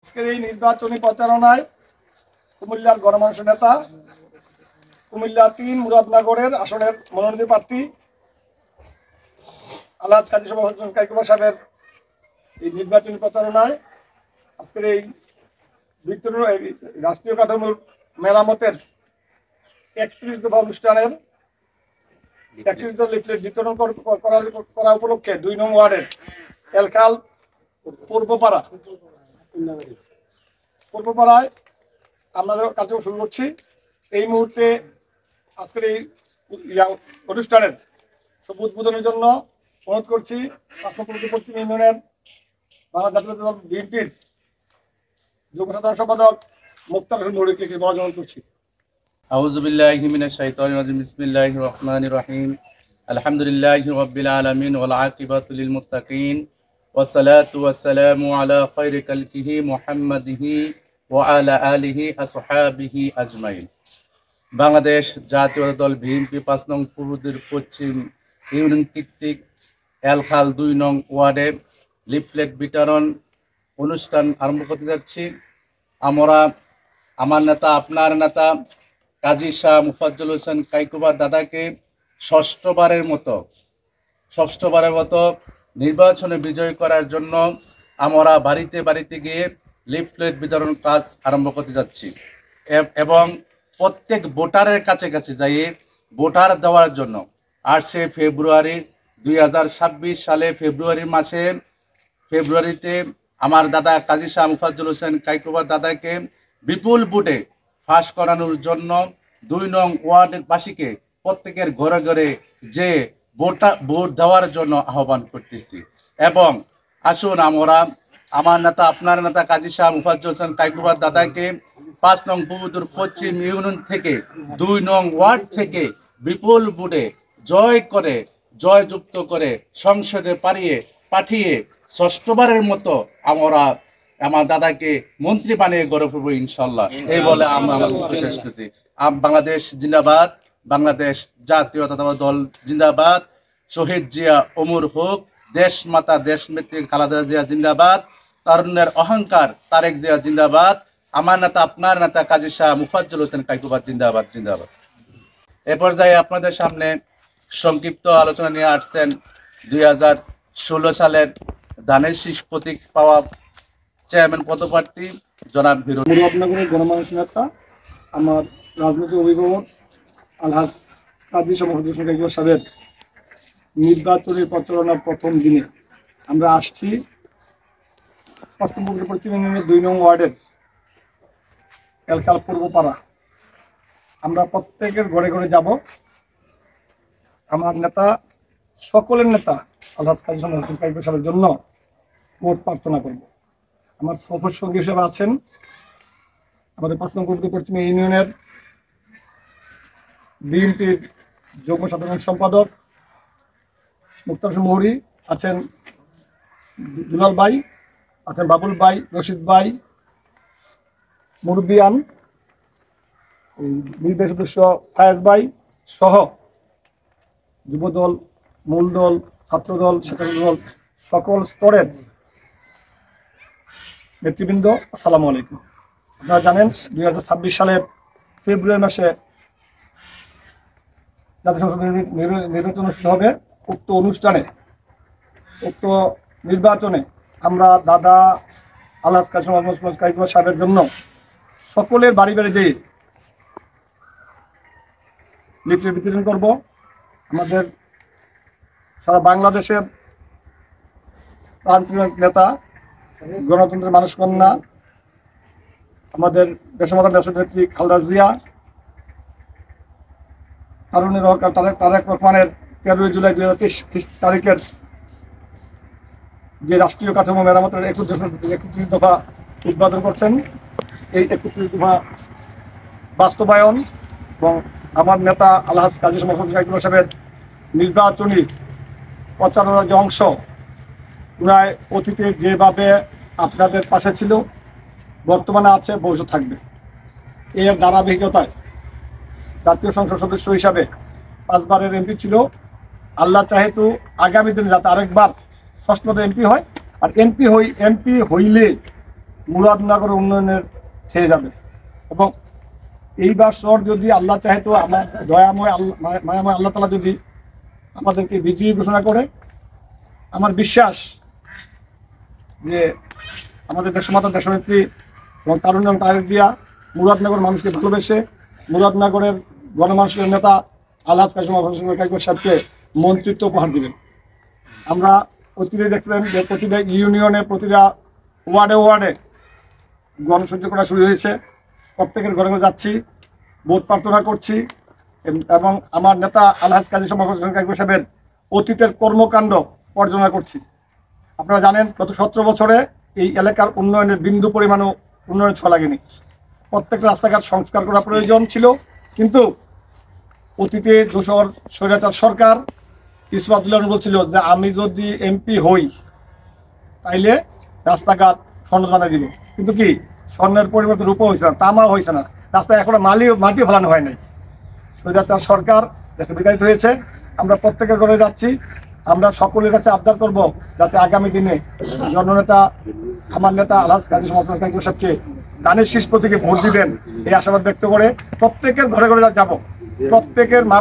আজকের এই নির্বাচনী প্রচারণায় কুমিল্লার গণমানুষ নেতা, কুমিল্লা ৩ মুরাদনগরের আসনের মনোনীত প্রার্থী আলহাজ কাজী শওকত হোসেন কাইকুবা সাহেবের এই নির্বাচনী প্রচারণায় আজকের এই রাষ্ট্রীয় কাঠামোর মেরামতের ৩১ দফা অনুষ্ঠানের ৩১ দফা লিফলেট বিতরণ করা উপলক্ষে ২ নং ওয়ার্ডের এলখাল পূর্বপাড়ায় আমাদের কার্যক্রম শুরু করছি। এই মুহূর্তে আজকের এই অনুষ্ঠানের শুভ উদ্বোধনের জন্য অনুরোধ করছি পশ্চিম ইউনিয়নের বাংলা জাতীয় দল বিএনপির যুগ্ম সাধারণ সম্পাদক মুক্তার হোসেন নুরুকে বরাবর করছি। আউযু বিল্লাহি মিনাশ শাইতানির রাজিম। বিসমিল্লাহির রহমানির রহিম। আলহামদুলিল্লাহি রাব্বিল আলামিন ওয়াল আকিবাতু লিল মুত্তাকিন ওয়াসসালাতু ওয়াসসালামু আলা খায়রি খালকিহি মুহাম্মাদিহি ওয়া আলা আলিহি আসহাবিহি আজমাইন। বাংলাদেশ জাতীয় দল বিএনপি ৫ নং পূর্বদের পশ্চিম ইউনিয়ন কর্তৃক এলখাল ২ নং ওয়ার্ডে লিফলেট বিতরণ অনুষ্ঠান আরম্ভ করতে যাচ্ছি। আমার নেতা, আপনার নেতা কাজী শাহ মুফাজ্জল হোসেন কাইকুবা দাদাকে ষষ্ঠবারের মতো নির্বাচনে বিজয় করার জন্য আমরা বাড়িতে বাড়িতে গিয়ে লিফলেট বিতরণ কাজ আরম্ভ করতে যাচ্ছি এবং প্রত্যেক ভোটারের কাছে যাইয়ে ভোটার দেওয়ার জন্য ৮ ফেব্রুয়ারি ২০২৬ সালে ফেব্রুয়ারিতে আমার দাদা কাজী শাহ মুফাজ্জল হোসেন কাইকুবা দাদাকে বিপুল ভোটে ফাঁস করানোর জন্য ২ নং ওয়ার্ডবাসীকে প্রত্যেকের ঘরে ঘরে যে ভোট দেওয়ার জন্য আহ্বান করতেছি। এবং আসুন আমার নেতা, আপনার নেতা কাজী শাহ মুফাজ্জল হোসেন কাইকুবা দাদাকে ৫ নং পূর্বদুর পশ্চিম ইউনিয়ন থেকে ২ নং ওয়ার্ড থেকে বিপুল ভোটে জয়যুক্ত করে সংসদে পাঠিয়ে ষষ্ঠবারের মতো আমরা আমার দাদাকে মন্ত্রী বানিয়ে গড়ে ফিরবো ইনশাল্লাহ। এই বলে আমরা শেষ করছি। বাংলাদেশ জিন্দাবাদ, বাংলাদেশ জাতীয়তাবাদী দল জিন্দাবাদ, শহীদ জিয়া অমর হোক, দেশ মাতা দেশ নেত্রী খালেদা জিয়া জিন্দাবাদ, তারুণ্যের অহংকার তারেক জিয়া জিন্দাবাদ, আমার নেতা আপনার নেতা কাজী শাহ মুফাজ্জল হোসেন কাইকুবা জিন্দাবাদ। এ পর্যায়ে আপনাদের সামনে সংক্ষিপ্ত আলোচনা নিয়ে আসছেন ২০১৬ সালের ধানের শীষ প্রতীক পাওয়া চেয়ারম্যান পদপ্রার্থী জনাব মুরাদনগরের গণমানুষ নেতা, আমার রাজনৈতিক অভিভাবক আলহাজ কাজী শওকত হোসেন কাইকুবা সাহেবের নির্বাচনী প্রচারণার প্রথম দিনে আমরা আসছি পশ্চিম ইউনিয়নের ২ নং ওয়ার্ডের এলখাল পূর্বপাড়া। আমরা প্রত্যেকের ঘরে ঘরে যাব। আমার নেতা, সকলের নেতা আলহাজ কাজী শওকত হোসেন কাইকুবা সাহেবের জন্য ভোট প্রার্থনা করব। আমার সফর সঙ্গী হিসেবে আছেন আমাদের ৫ নং পশ্চিম ইউনিয়নের বিএনপির যুগ্ম সাধারণ সম্পাদক মুক্তার হোসেন মৌরি, আছেন দুলাল ভাই, আছেন বাবুল ভাই, রশিদ ভাই, মুরব্বিয়ান, নির্বাহী সদস্য ফায়াজ ভাই সহ যুবদল, মূলদল, ছাত্রদল, স্বেচ্ছাসেবক দল সকল স্তরের নেতৃবৃন্দ, আসসালামু আলাইকুম। আপনারা জানেন ২০২৬ সালের ফেব্রুয়ারি মাসে জাতীয় সংসদ নির্বাচন অনুষ্ঠিত হবে। উক্ত নির্বাচনে আমরা দাদা আলহাজ কাজী শওকত হোসেন কাইকুবা সাহেবের জন্য সকলের বাড়ি বাড়ি যেয়ে লিফলেট বিতরণ করব। আমাদের সারা বাংলাদেশের প্রাণপ্রিয় নেতা, গণতন্ত্রের মানুষ কন্যা, আমাদের দেশমাতা দেশনেত্রী খালেদা জিয়া, তারুণ্যের অহংকার তারেক রহমানের ১৩ জুলাই ২০২৩ তারিখের যে রাষ্ট্রীয় কাঠামো মেরামতের ৩১ দফা উদ্বোধন করছেন, এই ৩১ দফা বাস্তবায়ন এবং আমার নেতা আলহাজ কাজী শওকত হোসেন কাইকুবা সাহেবের নির্বাচনী প্রচারণার যে অংশ, প্রায় অতীতে যেভাবে আপনাদের পাশে ছিল, বর্তমানে আছে, ভবিষ্যৎ থাকবে। এর ধারাবাহিকতায় জাতীয় সংসদ সদস্য হিসাবে ৫ বারের এমপি ছিল। আল্লাহ চাহেতু আগামী দিনে যাতে আরেকবার ষষ্ঠমত এমপি হয়, আর এমপি হইলে মুরাদনগর উন্নয়নের ছেয়ে যাবে। এবং এই বছর যদি আল্লাহ চাহে তো আমার দয়াময় আল্লাহ মায়াময় আল্লাহ তাআলা যদি আমাদেরকে বিজয়ী ঘোষণা করে, আমার বিশ্বাস যে আমাদের দেশমাতা দেশনেত্রী এবং তারুণ্য তারেক জিয়া মুরাদনগর মানুষকে ভালোবেসে মুরাদনগরের গণমানুষের নেতা আলহাজ কাজী মোহাম্মদ কাইকর সাহেবকে মন্ত্রিত্ব উপহার দিবেন। আমরা অতীতে দেখছিলেন যে প্রতিটা ইউনিয়নে প্রতিটা ওয়ার্ডে ওয়ার্ডে গণসংযোগ করা শুরু হয়েছে। প্রত্যেকের ঘরে ঘরে যাচ্ছি, ভোট প্রার্থনা করছি এবং আমার নেতা আলহাজ কাজী মোহাম্মদ কাইকর সাহেবের অতীতের কর্মকাণ্ড পর্যালোচনা করছি। আপনারা জানেন গত 17 বছরে এই এলাকার উন্নয়নের বিন্দু পরিমাণও উন্নয়ন ছোঁয়া লাগেনি। প্রত্যেকটা রাস্তাঘাট সংস্কার করা প্রয়োজন ছিল, কিন্তু অতীতে দোসর স্বৈরাচার সরকার ইউসুফ আব্দুল্লাহ বলছিল যে আমি যদি এমপি হই তাইলে রাস্তাঘাট স্বর্ণ বানাই দিব, কিন্তু কি স্বর্ণের পরিবর্তে রূপা হয়েছে না, তামা হয়েছে না, রাস্তায় এখনো মাটিও ফেলানো হয় নাই। স্বৈরাচার সরকার দেশে বিতাড়িত হয়েছে। আমরা প্রত্যেকের ঘরে যাচ্ছি, আমরা সকলের কাছে আবদার করব যাতে আগামী দিনে জননেতা আমার নেতা আলহাজ কাজী মোহাম্মদ কাইকর সাহেবকে দানের শীষ প্রতীকে ভোট দিবেন এই আশাবাদ ব্যক্ত করে প্রত্যেকের ঘরে ঘরে যাব, প্রত্যেকের মা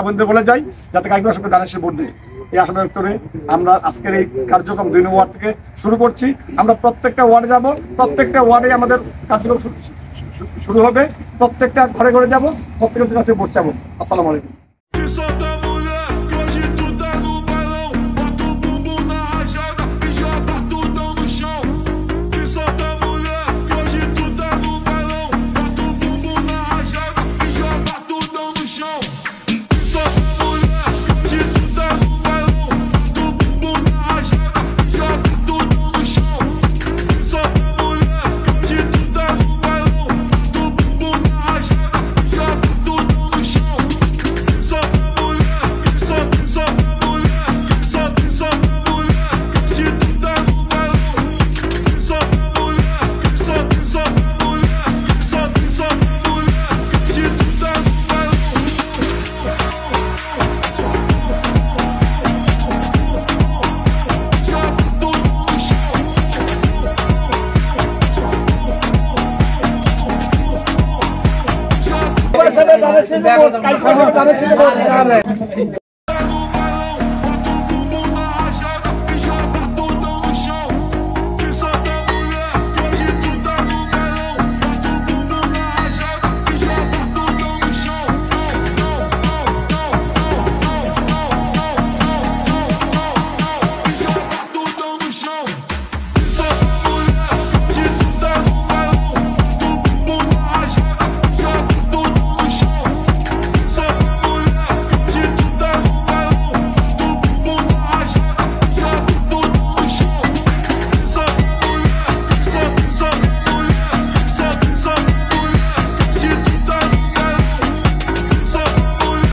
বোনদের বলে যাই যাতে কাইকর সাহেবকে দানের শীষ ভোট দেয় এই আশাবাদ ব্যক্ত করে আমরা আজকের এই কার্যক্রম 2 নম্বর ওয়ার্ড থেকে শুরু করছি। আমরা প্রত্যেকটা ওয়ার্ডে যাব, প্রত্যেকটা ওয়ার্ডে আমাদের কার্যক্রম শুরু হবে, প্রত্যেকটা ঘরে ঘরে যাব, প্রত্যেকের কাছে ভোট চাবো। আসসালামু আলাইকুম।